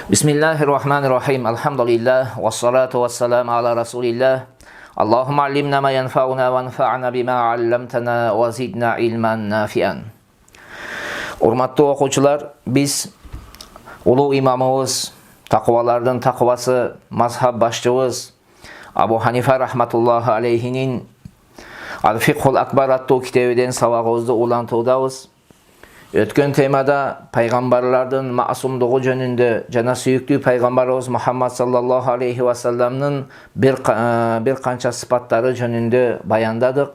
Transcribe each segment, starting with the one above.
Bismillahirrahmanirrahim. Elhamdülillah. Vessalatu vesselamu ala Resulillah. Allahümme allimna ma yenfa'una ve enfa'na bima allamtana ve zidna ilmen nafi'an. Hurmatlı okucular, biz ulu imamımız, takvalardan takvası, mazhab başçımız Abu Hanife rahmetullahi aleyhinin Al-Fiqhul Akbar adlı kitabından sabahımızda ulantudayız. Ötken temada peygamberlerden masumluğu jönünde jana süyüklü peygamberimiz Muhammed sallallahu aleyhi ve sellem'nin bir kança sıfatları jönünde bayandadık.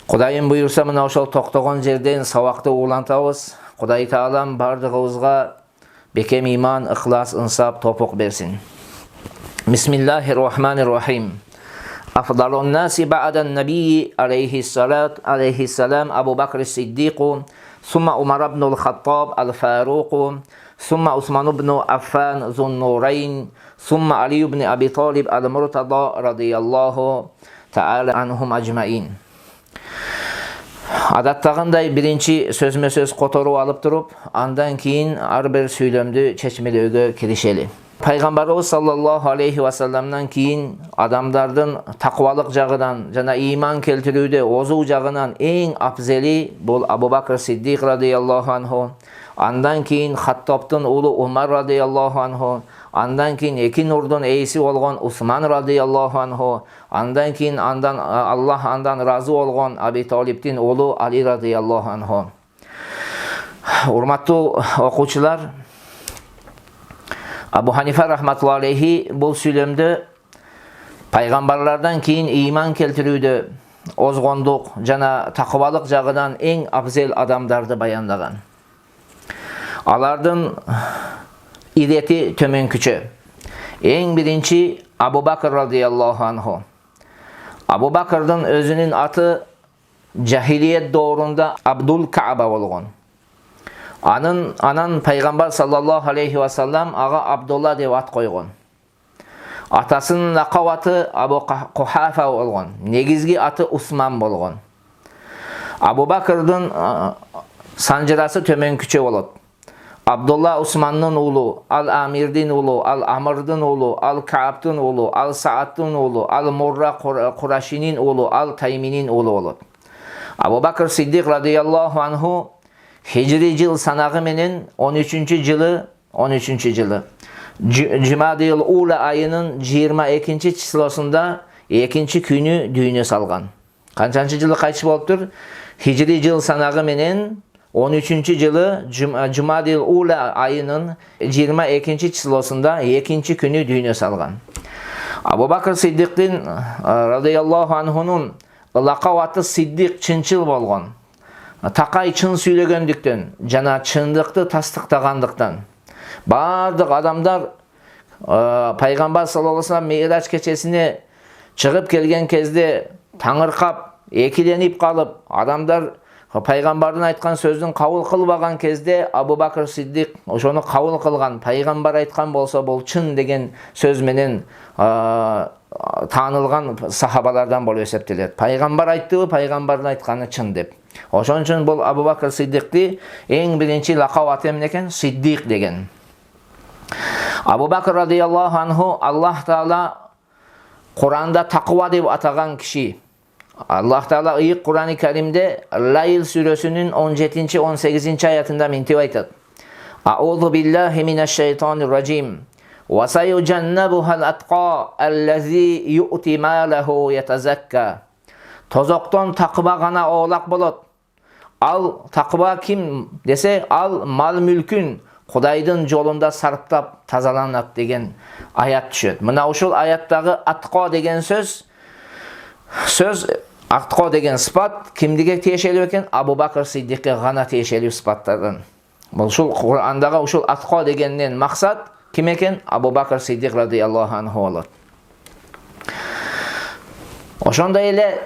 Kudayım buyursa mına oşol toktogон жерден сабакты улантабыз. Кудай Таалам бардыгыбызга бекем иман, ыхлас, ынсап, топук берсин. Bismillahirrahmanirrahim. Afdalun nasi ba'dan nabiyyi aleyhisselam Abu Bakr Siddiq, ثم عمر بن الخطاب الفاروق، ثم عثمان بن عفان ذو النورين، ثم علي بن أبي طالب المرتضى رضي الله تعالى عنهم أجمعين. Adattagınday birinci sözme söz kotorup alıp durup, andan keyin ar bir süйлөмдү çeçmelöөгө kirişeli. Peygamberimiz sallallahu aleyhi ve sellem'den keyin adamlardan takvalık jagıdan jana iman keltirүүde ozuu jagынан en afzeli bol Abu Bakr Siddiq radıyallahu anhu, andan keyin Hattab'tın ulu Umar radıyallahu anhu, andan keyin eki nurdan eýsi bolgon Usman radıyallahu anhu, andan keyin Allah andan razı bolgon Abi Talib'tin ulu Ali radıyallahu anhu. Hurmatly okuçular, Abu Hanife rahmetullahi aleyhi bu süйлөмдө paygamberlerden keyin iman keltirүүдө ozgonduk jana takvalık jagынан en afzel adamdardı bayandagan. Alardan ireti tömönküçü. En birinci Abu Bakr radıyallahu anhu. Abu Bakr'dın özünün atı cahiliyet doğrunda Abdul Kaaba bolgon. Anan Peygamber sallallahu aleyhi ve sellem ağa Abdullah dep at koygon. Atasının lakab atı Abu Kuhafa bolgon. Negizgi atı Usman bolgon. Abu Bakr'dın sancırası tömönküçe bolot. Abdullah Usman'ın ulu, Al-Amir'din ulu, Al-Amr'din ulu, Al-Ka'b'din ulu, Al-Sa'd'din ulu, Al-Murra Qurashi'nin ulu, Al-Taymi'nin ulu bolot. Abu Bakr Siddiq radıyallahu anhu Hicri yıl sanağı menen 13. yılı Cümadil Ula ayının 22. çislosunda 2. günü düğüne salgan. Kançançı yılı kaç boluptur? Hicri yıl sanağı menen 13. yılı Cümadil Ula ayının 22. çislosunda 2. günü düğüne salgan. Abu Bakr Siddiq'in radıyallahu anhu'nun lakab atı Siddiq çınçıl bolgon. Takay çın süylөгөндүктөн жана чындыкты тастыктагандыктан бардык адамдар Peygamber sallallahu aleyhi ve sellem Miraç keçesine çıkıp kelgen kezde tаңыркап, ekilenip kalıp adamlar Peygamberden aytkan sözdün kabul kılbagan kezde Abu Bakr Siddiq oşonu kabul kılgan, Peygamber aytkan bolsa bol çın degen söz menen tanılgan sahabalardan bolup eseptiler. Peygamber ayttığı, Peygamberden aytkanı çın dep. Oşon üçün bol Abu Bakr Siddiq'ti en birinci lakab atı emneken Siddiq degen. Abu Bakr radıyallahu anhu Allah Teala Kur'an'da takva dep atagan kişi. Allah Teala ıyık Kur'an-ı Kerim'de Layl suresinin 17. 18. ayetinde mintip aytat. A'udhu billahi mineşşeytanirracim. Ve sayucennebuhal atqa ellezî yu'ti mâlehu yetezekka. Tozokton takva gana oğlak bolot. Al takva kim dese al mal mülkün Kudaydın jolunda sarıptap tazalanat degen ayat düşöt. Mına uşul ayattagı atqa degen söz atqa degen sıfat kimdige tiyешелүү eken? Abu Bakr Siddiq'e gana tiyешелүү sıfatlardan. Uşul Kur'andaga uşul atqa degenden maksat kim eken? Abu Bakr Siddiq radıyallahu anhu olur. Oşonda ele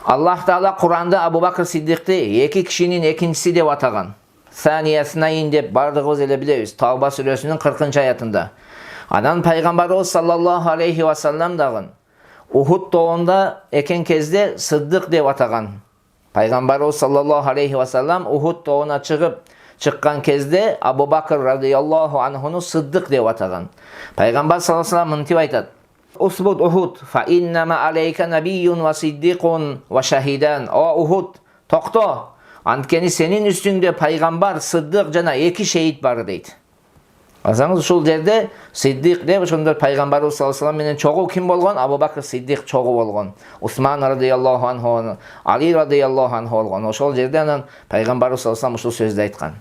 Allah Teala Kur'an'da Abu Bakr Siddiq'ti iki kişinin ikincisi dep atagan. Saniyesnayin dep bardığımız ele biliriz. Tavba suresinin 40. ayetinde. Anan Peygamberimiz sallallahu aleyhi ve sellem dağın Uhud doğunda eken kezde Sıddık dep atagan. Peygamberimiz sallallahu aleyhi ve sellem Uhud doğuna çıkıp чыккан кезде Абу Бакр радıyallahu anhuну Sıddık деп атаган. Пайгамбар саллаллаху алейхи ва саллям мынтип айтат: Усбут Ухуд, фа иннама алейка набийюн ва сиддикун ва шахидан. О Ухуд, токто. Анткени сенин үстүңдө пайгамбар, сыддык жана 2 шейит бар дейт. Азаңыз ушул жерде Сиддик деп ошондор пайгамбарыбыз саллаллаху алейхи ва саллям менен чогуу ким болгон? Абу Бакр Сиддик чогуу болгон. Усман радıyallahu anhu, Али радıyallahu anhu болгон. Ошол жерде анан пайгамбарыбыз саллаллаху алейхи ва саллям ушул сөздү айткан.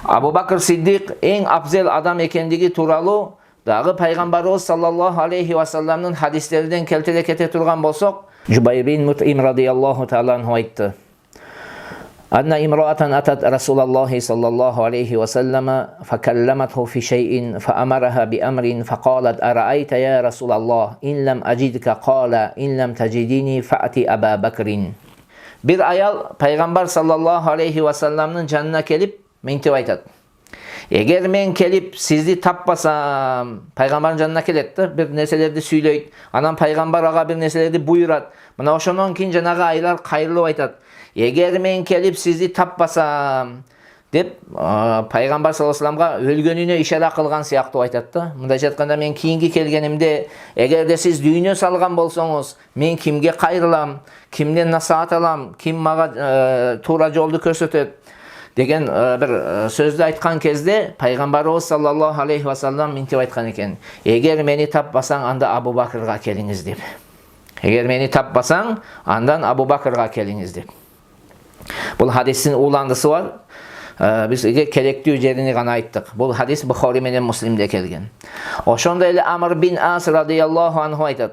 Абу Бакр Сиддик эң абзел адам экендиги тууралуу дагы пайгамбарыбыз саллаллаху алейхи ва салламдын хадистеринен келтире кете турган болсок, Жубайр бин Мут'им радıyallahu таала анху айтты: أن امرأة أتت رسول الله صلى الله عليه وسلم فكلمته في شيء فأمرها بأمر فقالت أرأيت يا رسول الله إن لم أجدك قال إن لم تجديني فأتي أبا بكر. Bir ayal Peygamber sallallahu aleyhi ve sellem'nin canına gelip mintip aytат: Eğer men kelip sizni tapmasam, Peygamberin canına keletdi, bir neselerdi süyleyt. Anan Peygamber ağa bir neselerdi buyurat. Mına oşondan keyin janağı aylar kayırılıp aytат: Eğer men kelip sizni tapmasam dep Peygamber sallallahu aleyhi ve sellem'ga ölgönüne işara kılgan siyaqtı aytат da. Mındayça aytkanda men kiyingi kelgenimde eğer de siz düğünü salgan bolsoңуз, men kimge kayırılam, kimden nasihat alam, kim maga tuğra joldu körsötöt деген bir sözdü aytkan kezde Peygamberimiz sallallahu aleyhi ve sellem mintip aytkan eken: Eğer meni tapmasaң, anda Abu Bakır'a keliniz dep. Eğer meni tapmasaң, andan Abu Bakır'a keliniz dep. Бұл hadisin ulandısı var. Biz kerekli jerini gana ayttık. Bu hadis Bukhari menен Muslim'de kelgen. Oşonda ele Amr bin As radıyallahu anhu aytat.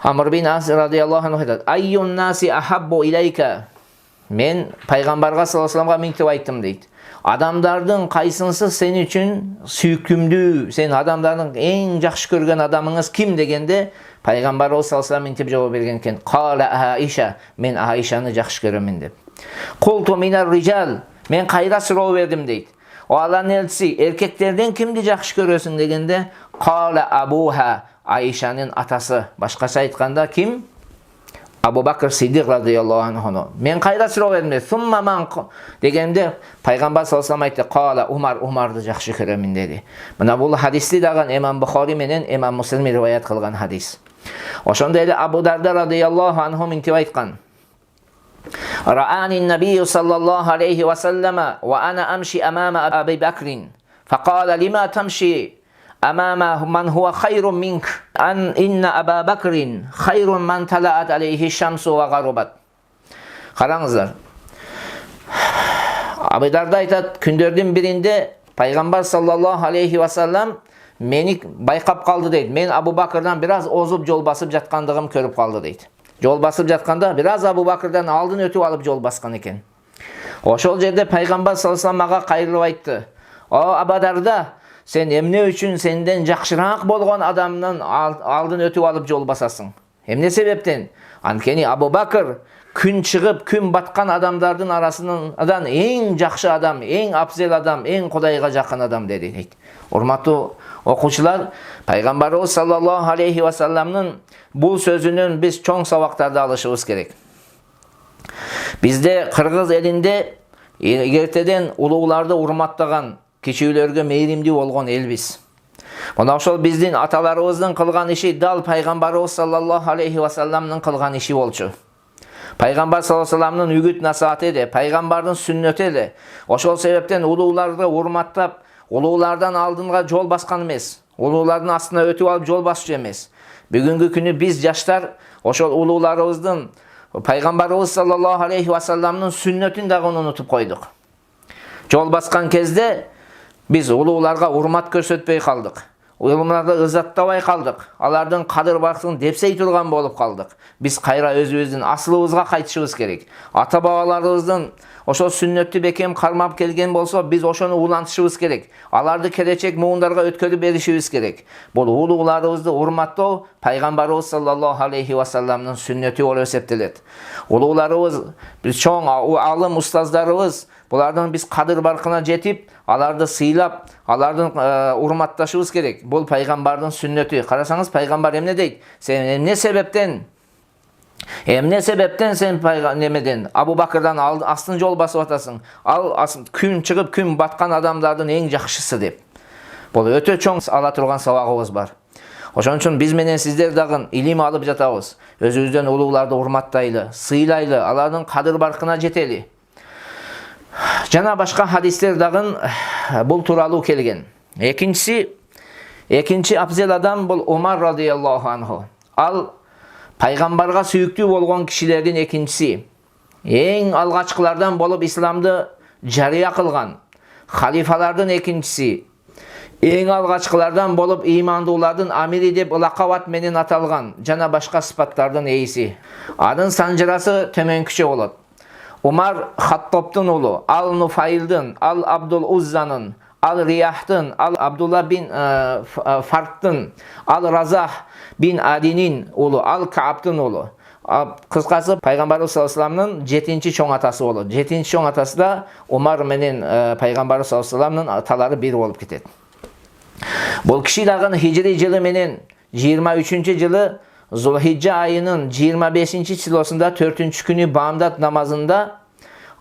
Amr bin As radıyallahu anhu aytat: Ayyun nasi ahabbu ileyke. Men Peygamberga sallallahu aleyhi ve sellem'ga mintip ayttım deyt. Adamdardın kaysınsı senin için süykümdü, sen adamdardın en jakşı görgen adamыңыз kim degende Peygamber sallallahu aleyhi ve sellem mintip cevap bergen eken: Qala Aisha, men Aisha'nı jakşı görömün dep. Qultu minar rijal, men kayra suroo berdim deyt. O Allah'ın elçisi, erkeklerden kimdi jakşı görösün degende Qala Abuha, Aisha'nın atası. Başkası aytkanda kim? Abu Bakr Siddiq radıyallahu anhu. Men kayda suroo berdim. Summa man degende Peygamber sallallahu aleyhi ve sellem aytdı: Qala Umar, Umar'dı jakşı köremin dedi. Mına bu hadisli dagan Imam Bukhari menen Imam Muslim rivayet kılgan hadis. Oşonda ele Abu Darda radıyallahu anhu mintip aytkan: Ra'ani Nabiy sallallahu aleyhi ve sellem ve ana amshi amama Abi Bakrin. Faqala lima tamshi amama man huwa hayrun mink an inna Aba Bakrin hayrun man talaat aleyhi şamsu ve garubat. Qarаңыздар. Abu Darda aytat: Kündördün birinde Peygamber sallallahu aleyhi ve sellem meni bayqap kaldı deydi. Men Abu Bakır'dan biraz ozup jol basıp jatkandığım körüp kaldı deydi. Jol basıp jatkanda biraz Abu Bakır'dan aldın ötüp alıp jol baskan eken. Oşol jerde Peygamber sallallahu aleyhi ve sellem maga kayırılıp aytты: O Abu Darda, sen emne üçün senden jakşıraak bolgan adamdan aldın ötüp alıp jol basasың. Emne sebepten? Ankeni Abu Bakır gün çıkıp gün batkan adamlardan arasından en jakşı adam, en afzel adam, en Kudayga jakın adam dedi. Hormatly okuçular, Peygamberimiz sallallahu aleyhi ve sellem'nin bu sözünün biz çoğun sabaklarda alışımız gerek. Bizde Kırgız elinde erteden ulug'larda hurmatlagan, kişilerge meyrimli bolgan el biz. Mına ошол биздин аталарыбыздын кылган иши дал Пайгамбарыбыз саллаллаху алейхи ва салламдын кылган иши болчу. Пайгамбар саллаллаху алейхи ва салламдын үгүт насааты эле, пайгамбардын сүннөтү эле. Ошол себептен улууларды урматтап, улуулардан алдынга жол баскан эмес. Улуулардын астына өтүп алып жол басчу эмес. Бүгүнкү күнү биз жаштар ошол улууларыбыздын Пайгамбарыбыз саллаллаху алейхи ва салламдын сүннөтүн дагы унутуп койдук. Жол баскан кезде biz улууларга урмат көрсөтпөй калдык. Улууларды ызаттабай калдык. Алардын кадыр баркын депсей турган болуп калдык. Биз кайра өзүбүздүн асылыбызга кайтышыбыз керек. Ата бабаларыбыздын ошол сүннөттү бекем кармап келген болсо, биз ошону улантышыбыз керек. Аларды келечек муундарга өткөрүп беришибиз керек. Бул улууларыбызды урматтоо Пайгамбарыбыз саллаллаху алейхи ва салламдын сүннөтү болуп эсептелет. Улууларыбыз, биз чоң алым устаздарыбыз, булардын биз кадыр баркына жетип, аларды сыйлап, алардын урматташыбыз керек. Бул пайгамбардын сүннөтү. Карасаңыз, пайгамбар эмне дейт? Сен эмне себептен Emne sebepten sen nemeden Abu Bakır'dan astın jol basıp atasın. Gün çıkıp gün batkan adamlardan en жақшысы деп. Бұл өте чоң ала турган сабагыбыз бар. Ошон үчүн биз менен сиздер дагы илим алып жатабыз. Өзүбүздөн улууларды урматтайлы, сыйлайлы, алардын кадыр баркына жетели. Жана башка хадистер дагы бул тууралуу келген. Экинчи абзел адам бул Умар радыйаллаху анху. Ал пайгамбарга сүйүктүү болгон кишилердин экинчиси. Эң алгачкылардан болуп исламды жарыя кылган халифалардын экинчиси. Эң алгачкылардан болуп ыймандуулардын амири деп лакабат менен аталган жана башка сыпаттардын ээси. Анын санжырасы төмөнкүчө болот. Умар Хаттоптун уулу, ал Нуфайлдын, ал Абдул Уззанын, ал Рияхтын, ал Абдулла бин Фарттын, ал Разах бин Адинин уулу, ал Кааптын уулу. Кыскасы пайгамбарыбыз саллаллаху алейхи вассаламдын 7-чи чоң атасы болот. 7-чи чоң атасы да Умар менен пайгамбарыбыз саллаллаху алейхи вассаламдын аталары бир болуп кетет. Бул киши дагы хижри жылы менен 23-чы жылы Зулхижжа айынын 25-чи числосунда 4-чү күнү баамдат намазында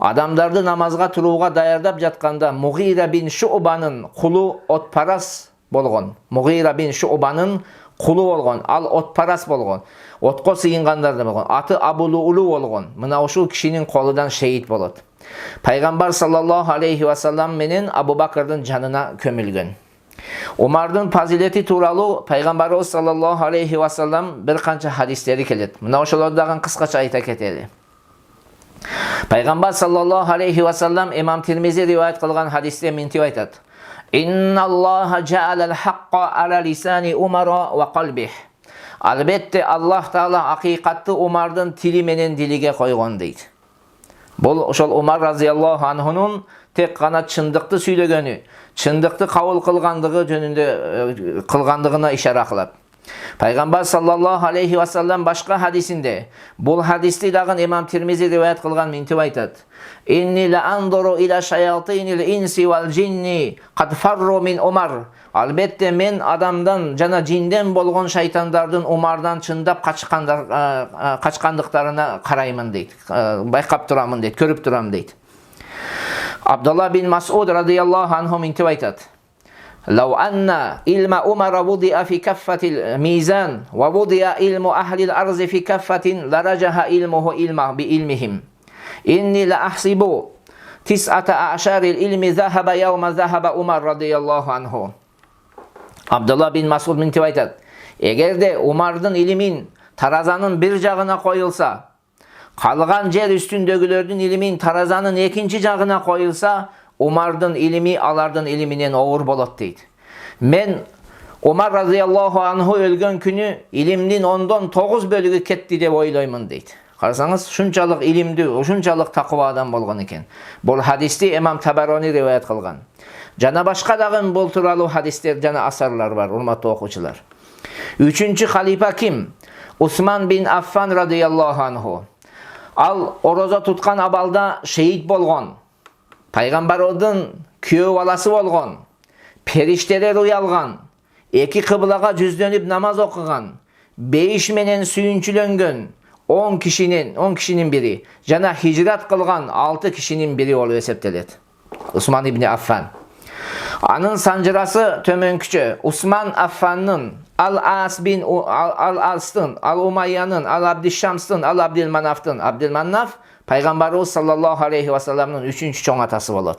адамдарды намазга турууга даярдап жатканда Мугира бин Шу'банын кулу отпарас болгон. Мугира бин Шу'банын кулу болгон. Ал отпарас болгон. Отко сыйынгандар болгон. Аты Абулуулу болгон. Мына ушул кишинин колунан шейит болот. Пайгамбар саллаллаху алейхи вассалам менен Абу Бакырдын жанына көмүлгөн. Умардын фазилети тууралуу пайгамбарыбыз саллаллаху алейхи вассалам бир канча хадистери келет. Мына ошолордон кыскача айта кетели. Пайгамбар саллаллаху алейхи вассалам имам Тирмизи риваят кылган хадисте мынтип айтат. Инналлаха жаалал хаққа ала лисани Умара ва қалбих. Албетте Аллах Таала акыйкатты Умардын тили менен дилиге койгон дейт. Бул ошол Умар разыяллаху анхунун тек гана чындыкты сүйлөгөнү, чындыкты кабыл кылгандыгы жөнүндө кылгандыгына ишара кылат. Пайгамбар саллаллаху алейхи вассалам башка хадисинде бул хадисти дагы имам Тирмизи риваят кылган мынтип айтат. Инни ла андуру ила шаятинил инси вал джинни кад фарру мин Умар. Албетте мен адамдан жана жинден болгон шайтандардын Умардан чындап качкандыктарына караймын дейт. Байкап турамын дейт, көрүп турам дейт. Абдулла бин Мас'уд радыйаллаху анху мынтип айтат. لو أن علم عمر وضع في كفة الميزان ووضع علم أهل الأرض في كفة لرجح علمه بعلمهم إني لأحسب 19 العلم ذهب يوم ذهب عمر رضي الله عنه. Abdullah bin Mas'ud mintip aytат. Эгерде Умардын илимин таразанын бир жагына коюлса, калган жер үстүндөгүлөрдүн илимин таразанын экинчи жагына коюлса, Умардын илими алардын илиминен оор болот дейт. Мен Умар разыяллаху анху өлгөн күнү илимдин 10-дон 9 бөлүгү кетти деп ойлоймун дейт. Карасаңыз, шунчалык илимдүү, ушунчалык такыба адам болгон экен. Бул хадисти имам Табарони риваят кылган. Жана башка дагы бул тууралуу хадистер жана асарлар бар, урматтуу окуучулар. 3-чү халифа ким? Усман бин Аффан радыяллаху анху. Ал орозо туткан абалда шейит болгон. Пайгамбарыбыздын күйөө баласы болгон. Периштелер уялган. Эки кыблага жүздөнүп намаз окуган. Бейиш менен сүйүнчүлөнгөн 10 кишинин бири. Жана хижрат кылган 6 кишинин бири болуп эсептелет. Усман ибн Аффан. Анын санжырасы төмөнкүчө. Усман Аффаннын, Ал-Ас бин Ал-Алстын, Ал-Умайянын, Ал-Абдишамстын, Ал-Абдилманафтын. Абдилманаф Пайгамбарыбыз саллаллаху алейхи вассаламдын 3-чү чоң атасы болот.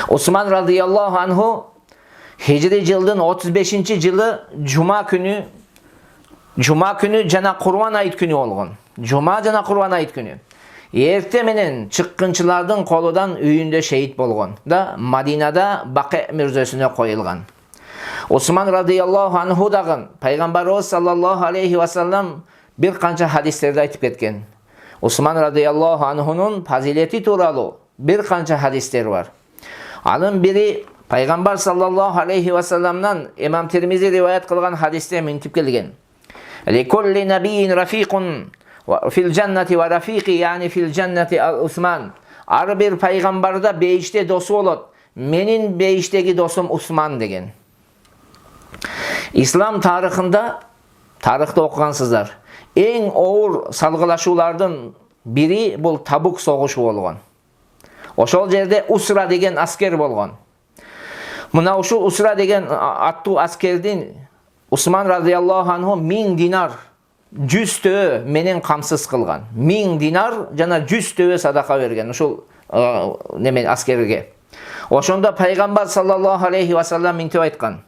Усман радыяллаху анху хижри жылдын 35-чи жылы жума күнү жана Курбан айт күнү болгон. Жума жана Курбан айт күнү. Эрте менен чыккынчылардын колудан үйүндө шейит болгон да Мадинада Бакы мүрзөсүнө коюлган. Усман радыяллаху анху дагы Пайгамбарыбыз саллаллаху алейхи вассалам бир канча хадистерди айтып кеткен. Усман радыяллаху анхунун фазилети тууралуу бир канча хадистер бар. Анын бири Пайгамбар саллаллаху алейхи вассаламдан имам Тирмизи риваят кылган хадисте мынтип келген. Ликулли набийин рафикун фил джаннати ва рафики, яни фил джаннати Усман. Ар бир пайгамбарда бейиште досу болот. Менин бейиштеги досум Усман деген. Ислам тарыхында, тарыхты окугансыздар. Eң ауыр салгылашуулардын бири бул Табук согушу болгон. Ошол жерде Усра деген аскер болгон. Мына ушул Усра деген аттуу аскердин Усман радиаллаху анху 1000 динар 100 төө менен камсыз кылган. 1000 динар жана 100 төө садака берген ушул немен аскерге. Ошондо пайгамбар саллаллаху алейхи ва саллам мынтип айткан: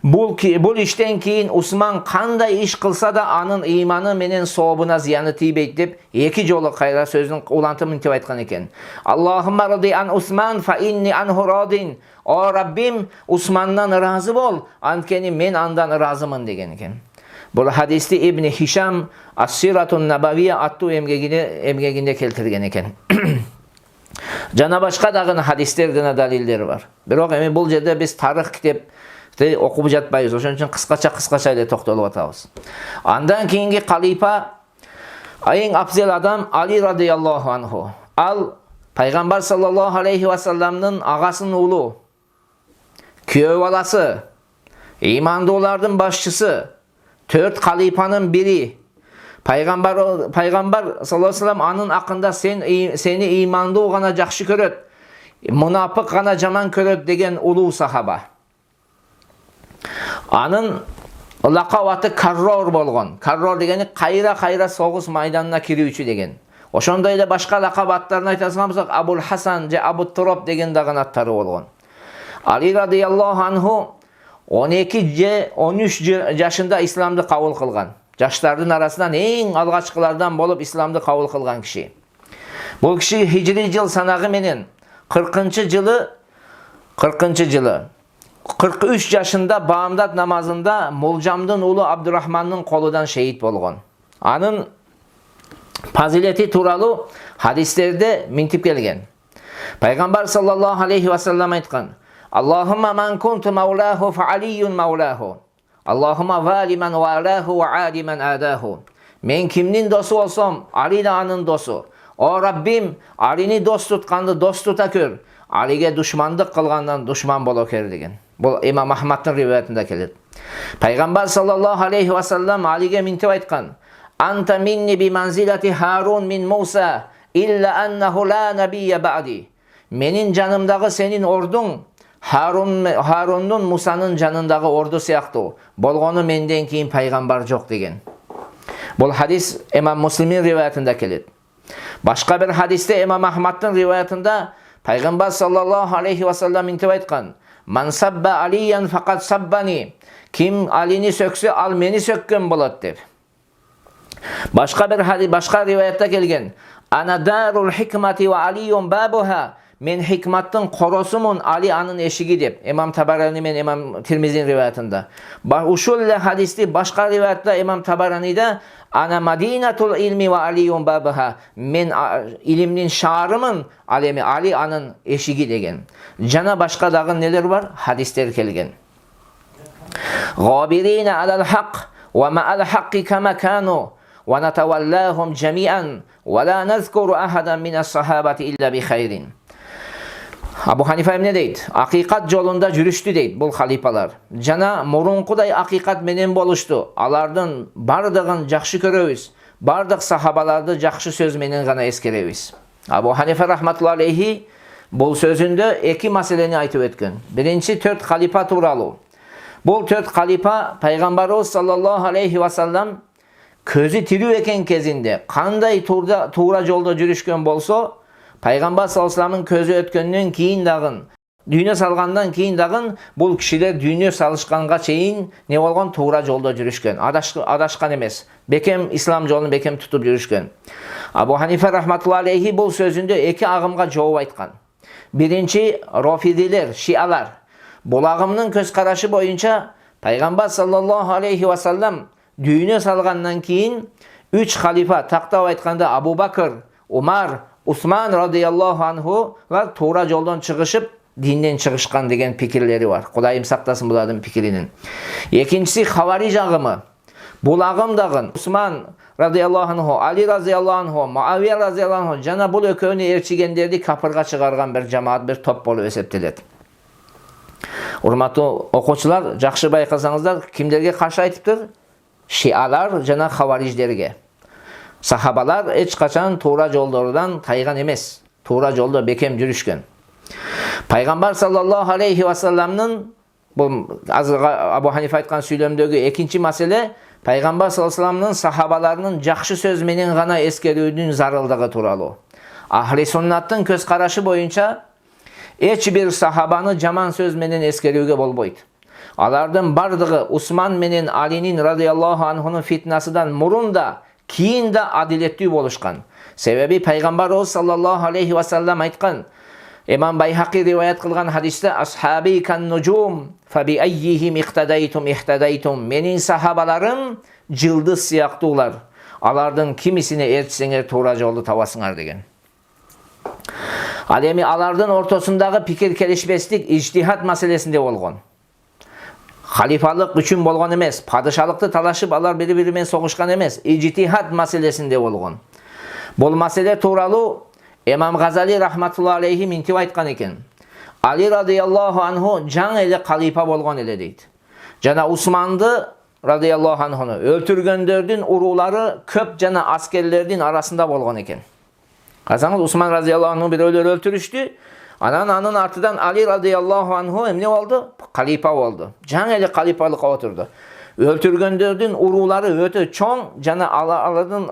Бул иштен кийин Усман кандай иш кылса да анын ыйманы менен сообуна зыяны тийбейт деп эки жолу кайра сөзүн улантып мынтип айткан экен. Аллахумма ради ан Усман фа инни анху радин. О Раббим, Усмандан ыраазы бол, анткени мен андан ыраазымын деген экен. Бул хадисти Ибн Хишам Ас-Сиратун Набавия аттуу эмгегинде келтирген экен. Жана башка дагы хадистердин далилдери бар. Бирок эми бул жерде биз тарых китепти окуп жатпайбыз. Ошон үчүн кыскача эле токтолуп атабыз. Андан кийинки калифа эң абзел адам Али радиаллаху анху. Ал пайгамбар саллаллаху алейхи ва салламдын агасынын уулу, күйөө баласы, ыймандуулардын башчысы, 4 калифанын бири. Пайгамбар саллаллаху алейхи ва саллам анын акында сени ыймандуу гана жакшы көрөт, мунапык гана жаман көрөт деген улуу сахаба. Анын лакап аты Каррор болгон. Каррор дегени кайра согуш майданына кирүүчү деген. Ошондой эле башка лакап аттарын айтасак болсок Абул Хасан же Абу Туроб деген дагы аттары болгон. Али радиаллаху анху 12 же 13 жашында исламды кабыл кылган. Жаштардын арасынан эң алгачкылардан болуп исламды кабыл кылган киши. Бул киши хижри жыл санагы менен 40-жылы 43 жашында баамдат намазында Мулжамдын уулу Абдурахмандын колудан шейит болгон. Анын фазилети тууралуу хадистерде мынтип келген. Пайгамбар саллаллаху алейхи ва саллам айткан: Аллахумма ман кунту маулаху фа алиюн маулаху. Аллахумма вали ман валаху ва ади ман адаху. Мен кимдин досу болсом, Али да анын досу. О Раббим, Алини дос тутканды дос тута көр. Алиге душмандык кылгандан душман боло көр деген. Бул Имам Ахмадтын риваятында келет. Пайгамбар саллаллаху алейхи ва саллам Алиге мынтип айткан: Анта минни би манзилати Харун мин Муса илля аннаху ла набiyya ба'ди. Менин жанымдагы сенин ордуң Харуннун Мусанын жанындагы орду сыяктуу. Болгону менден кийин пайгамбар жок деген. Бул хадис Имам Муслимдин риваятында келет. Башка бир хадисте Имам Ахмадтын риваятында пайгамбар саллаллаху алейхи ва саллам мынтип айткан: Ман сабба алиян факат саббани. Ким Алини сөксө, ал мени сөккөн болот деп. Башка бир хадис, башка риваятта келген: Ана дарул хикмати ва алиюн бабуха. Мен хикматтын коросумун, Али анын эшиги деп. Имам Табарани мен Имам Тирмизинин риваятында. Ушул эле хадисти башка риваятта Имам Табаранида Ана мадинатул илми ва алиюн бабуха. Мен илимдин шаарымын, ал эми Али анын эшиги деген. Жана башка дагы нелер бар? Хадистер келген. Габирина алал хак ва ма'ал хакки кама кану ва натаваллахум жами'ан ва ла назкуру ахадан минас сахабати илля би хайрин. Абу Ханифа эмне дейт? Акыйкат жолунда жүрүштү дейт бул халифалар. Жана мурункудай акыйкат менен болушту. Алардын бардыгын жакшы көрөбүз. Бардык сахабаларды жакшы сөз менен гана эскеребиз. Абу Ханифа рахматуллахи алейхи бул сөзүндө эки маселени айтып өткөн. Биринчи 4 халифа тууралуу. Бул 4 халифа пайгамбарыбыз саллаллаху алейхи ва саллам көзү тирүү экен кезинде кандай туура жолдо жүрүшкөн болсо, пайгамбар саллаллаху алейхи ва салламдын көзү өткөндөн кийин дагы, дүйнө салгандан кийин дагы бул кишилер дүйнө салышканга чейин не болгон, туура жолдо жүрүшкөн. Адашкан эмес. Бекем ислам жолун бекем тутуп жүрүшкөн. Абу Ханифа рахматуллахи алейхи бул сөзүндө эки агымга жооп айткан. Биринчи рофидилер, шиалар. Бул агымдын көз карашы боюнча пайгамбар саллаллаху алейхи ва саллам дүйнө салгандан кийин 3 халифа, тактап айтканда Абу Бакр, Умар, Усман радиаллаху анхулар туура жолдон чыгышып, динден чыгышкан деген пикирлери бар. Кудайым сактасын булардын пикиринен. Экинчиси хавариж агымы. Бул агым дагы Усман радиаллаху анху, Али радиаллаху анху, Муавия радиаллаху анху жана бул экөөнү ээрчигендерди капырга чыгарган бир жамаат, бир топ болуп эсептелет. Урматтуу окуучулар, жакшы байкасаңыздар, кимдерге каршы айтыптыр? Şialar жана хавариждерге. Sahabalar hiç kaçan tuğra yollardan taygan emes. Tuğra yolda bekem жүрüşken. Peygamber sallallahu aleyhi ve sellem'nin bu Abu Hanife aytkan söylemdögü ikinci mesele Peygamber sallallahu aleyhi ve sellem'nin sahabalarının жақшы söz menen gana eskerүүnүн zarıldığı turalуу. Ahli sunnattın köz karaşı boyunca hiç bir sahabanı jaman söz menen eskerүүгө bolboyt. Alardan bardığı Osman menen Ali'nin radıyallahu anh'unun fitnasından murun da kiyin de adilettүү boluşkan. Sebebi Peygamber sallallahu aleyhi ve sellem aytkan. İmam Bayhaqi rivayet kılgan hadiste ashabi kan nucum fa bi ayyihim ihtadaytum ihtadaytum. Menin sahabalarım yıldız siyaktular. Alardan kimisine ertsenger tuğra yolu tavasınlar degen. Alemi alardan ortasındağı pikir kelişbeslik ictihat meselesinde bolgon. Halifalık üçün bolgon emes, padişalıkты talaşıp alar biri men soğuşkan emes, ictihat meselesinde bolgon. Bol mesele tuğralı İmam Gazali rahmetullahi aleyhi mintib aytkan eken. Ali radıyallahu anhu can ele halifa bolgon ele deydi. Jana Osman'dı radıyallahu anhu'nu öldürgöndördün uruları köp jana askerlerдің arasında bolgon eken. Qasanız Osman radıyallahu anhu bir öldürüştü. Ananın artıdan Ali radıyallahu anhu emne oldu? Halifa oldu. Can eli halifalıkka oturdu. Öldürgöndördün uruları öte çoğun jana aladın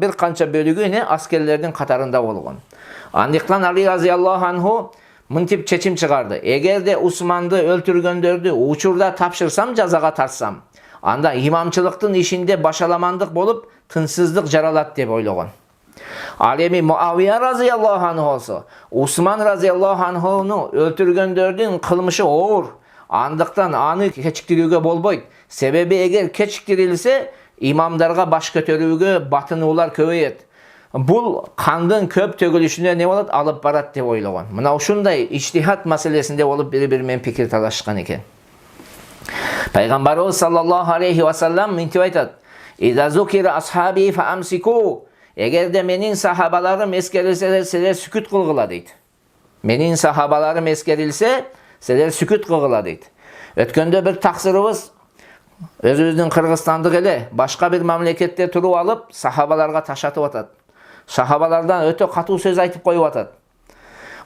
bir kança bölügü ne askerlerдің katarında bolgon. Andiktan Ali radıyallahu anhu mıntip çeçim çıkardı. Eğer de Osman'dı öldürgöndördü uçurda tapşırsam jazaga tartsam. Anda imamçılıktın işinde başalamandık bolup tınсыздык jaralat dep oylogon. Alemi Muaviye radıyallahu anh olsa Osman radıyallahu anh'unu öldürgöndördün kılmışı oğur. Andıktan anı keçiktirүүгө bolboyt. Sebebi eğer keçiktirilse imamdarga baş kötörүүgө batınуулар köbeyet. Bul kandın köp tөгүлүшүнө ne bolat alıp barat dep oylogon. Mına uşunday ictihat meselesinde olup biri men pikir talaşkan eken. Peygamberimiz sallallahu aleyhi ve sellem mintib aytat. İza zukira ashabi fa amsiku. Eğer de menin sahabalarım eskerilse sizler sükut kılgıla deydi. Menin sahabalarım eskerilse sizler sükut kılgıla deydi. Ötkönde bir taksırımız özümüzün Kırgızstandık ele başka bir memlekette turup alıp sahabalarga taşatıp atat. Sahabalardan öte katı söz aytıp koyup atat.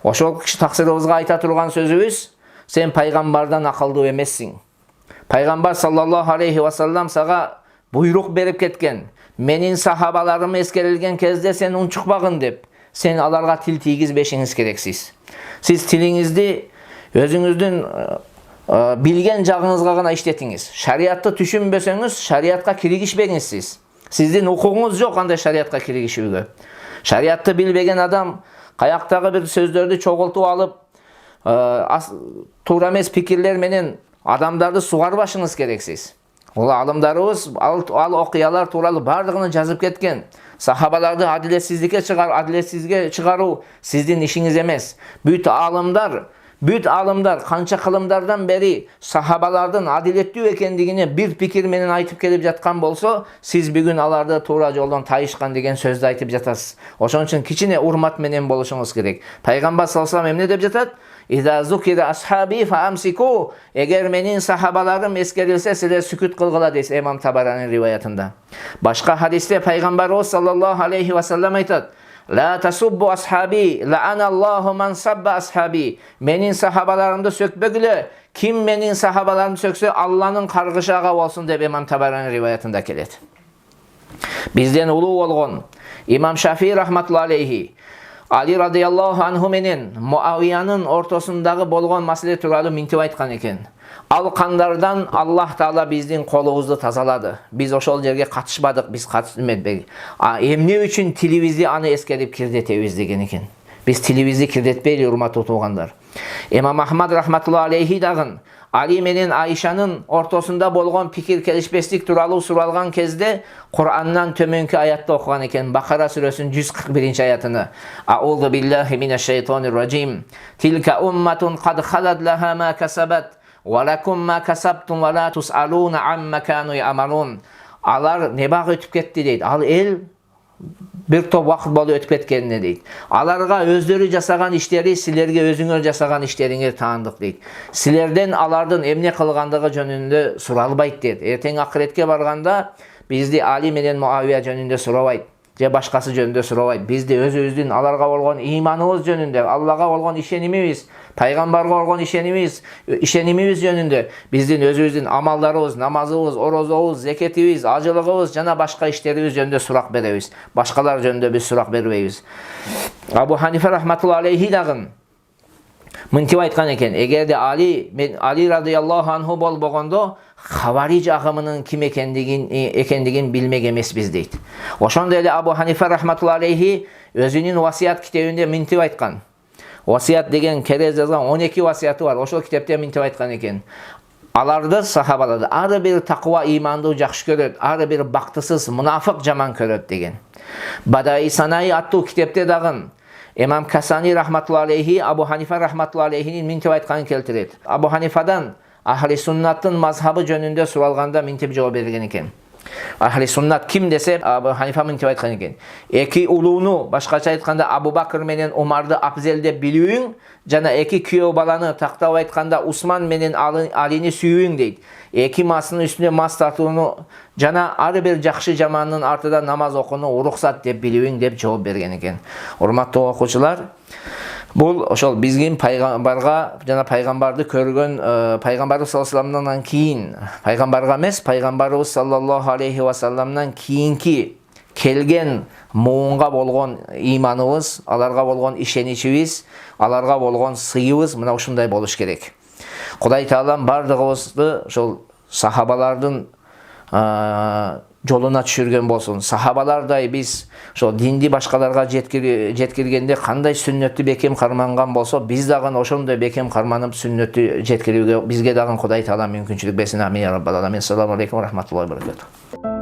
Oşol kişi taksırımızga ayta turgan sözübüz sen peygamberden akıllı emessin. Peygamber sallallahu aleyhi ve sellem sağa buyruk berip ketken. Menin sahabalarım eskerilgen kezde sen unçukbagın dep. Sen alarga til tiygizbешиңиz керексиз. Siz tilinizdi özüңүздүн bilgen jagыңызга gana işletiңiz. Şariatты түшүнбөсөңүz şariatка киригишпеңиz siz. Sizdin hukukunuz жок андай şariatка киригишүүгө. Şariatты bilbegen adam kayaktağı bir sözdөрдү çogultup alıp tуура эмес pikirler menen adamdарды сугарбашыңыз керексиz. Ola alımlarımız al okuyalar tuğralı bardığını жазып ketken. Sahabalarda adiletsizliğe çıkarу sizdin işiniz emes. Büt alımlar kança kılımlardan beri sahabalardan adilettүү ekendigini bir pikir menen aytıp kelip жатқан bolsa, siz bugün alarda tuğra joldan tayışkan degen sözdü aytıp жатасыз. Oşon üçün kiçine urmat menen boluşuңuz керек. Peygamber sallallahu aleyhi ve sellem emne dep jatat? İza zukira ashabi fa amsiku. Eğer menin sahabalarım eskerilse sizler sükut kılgıla deyse İmam Tabarani rivayetinde. Başka hadiste Peygamber sallallahu aleyhi ve sellem aytat. La tasubbu ashabi la'anallahu man sabba ashabi. Menin sahabalarımda sökbögüle kim menin sahabalarımı sökse Allah'ın kargışağı olsun dep İmam Tabarani rivayetinde kelet. Bizden ulu olgun İmam Şafii rahmetullahi aleyhi Ali radıyallahu anhu menen Muaviyanın ortasındağı bolgon masele turalı mintib aytkan eken. Al kandardan Allah Taala bizdin kolubuzdu tazaladı. Biz oşol jerge katışmadık, biz katışmadık. Emne üçün tilimizi anı eskerip kirdetebиз degen eken. Biz tilimizi kirdetpeyli hurmat tutulganlar. İmam Ahmad rahmetullahi aleyhi dagın Ali menen Ayşanın ortasında bolgon pikir kelişbeslik turalı suralgan kezde Kur'an'dan tömönki ayatda okugan eken Bakara surəsinin 141. ayatını. A'udhu billahi mineşşeytanirracim. Tilka ummatun qad khalad laha ma kasabat ve lakum ma kasabtum ve la tus'aluna amma kanu ya'malun. Alar nebaq ötüp ketdi deydi. Al el bir топ вакыт болуп өтүп кеткенине дейт. Аларга өздөрү жасаган иштери силерге өзүңөр жасаган иштериңер таандык дейт. Силерден алардын эмне кылгандыгы жөнүндө суралбайт дейт. Эртең акыретке барганда бизди Али менен Муавия жөнүндө сурабайт. Же башкасы жөнүндө сурабайт. Бизди өзүбүздүн аларга болгон ыйманыбыз жөнүндө, Аллага болгон ишенимибиз, пайгамбарга болгон ишенимибиз жөнүндө, биздин өзүбүздүн амалдарыбыз, намазыбыз, орозобуз, зекетибиз, ажылыгыбыз жана башка иштерибиз жөнүндө сурак беребиз. Башкалар жөнүндө биз сурак бербейбиз. Абу Ханифа рахматулла алейхи дагы мынтип айткан экен: эгерде Али радыйаллаху анху болбогондо Хавариж агымынын ким экендигин билмек эмеспиз дейт. Ошондой эле Абу Ханифа рахматулла алейхи өзүнүн васият китебинде мынтип айткан. Васият деген кере жазган 12 васияты бар. Ошол китепте мынтип айткан экен: аларды, сахабаларды ары бир таква ыймандуу жакшы көрөт, ары бир бактысыз мунафык жаман көрөт деген. Бадаи Санаи аттуу китепте дагы Имам Касани рахматулла алейхи Абу Ханифа рахматулла алейхинин мынтип айтканын келтирет. Абу Ханифадан Ахли суннаттын мазхабы жөнүндө суралганда мынтип жооп берген экен. Ахли суннат ким десе, Абу Ханифа мынтип айткан экен: эки улууну, башкача айтканда Абу Бакыр менен Умарды абзел деп билүүң жана эки күйөө баланы, тактап айтканда Усман менен Алини сүйүүң дейт. Эки масынын үстүнө мас тартууну жана ар бир жакшы жамандын артында намаз окууну уруксат деп билүүң деп жооп берген экен. Урматтуу окуучулар, бул ошол биздин пайгамбарга жана пайгамбарды көргөн пайгамбарыбыз саллаллаху алейхи вассаламдан кийин, пайгамбарга эмес, пайгамбарыбыз саллаллаху алейхи вассаламдан кийинки келген муунга болгон ыйманыбыз, аларга болгон ишеничибиз, аларга болгон сыйыбыз мына ушундай болуш керек. Кудай Таалам бардыгыбызды ошол сахабалардын жолуна түшүргөн болсун. Сахабалардай биз ошо динди башкаларга жеткиргенде кандай сүннөттү бекем карманган болсо, биз дагы ошондой бекем карманып сүннөттү жеткирүүгө бизге дагы Кудай Таалам мүмкүнчүлүк берсин. Амин я раббал аламин. Ассаламу алейкум ва рахматуллахи ва баракатух.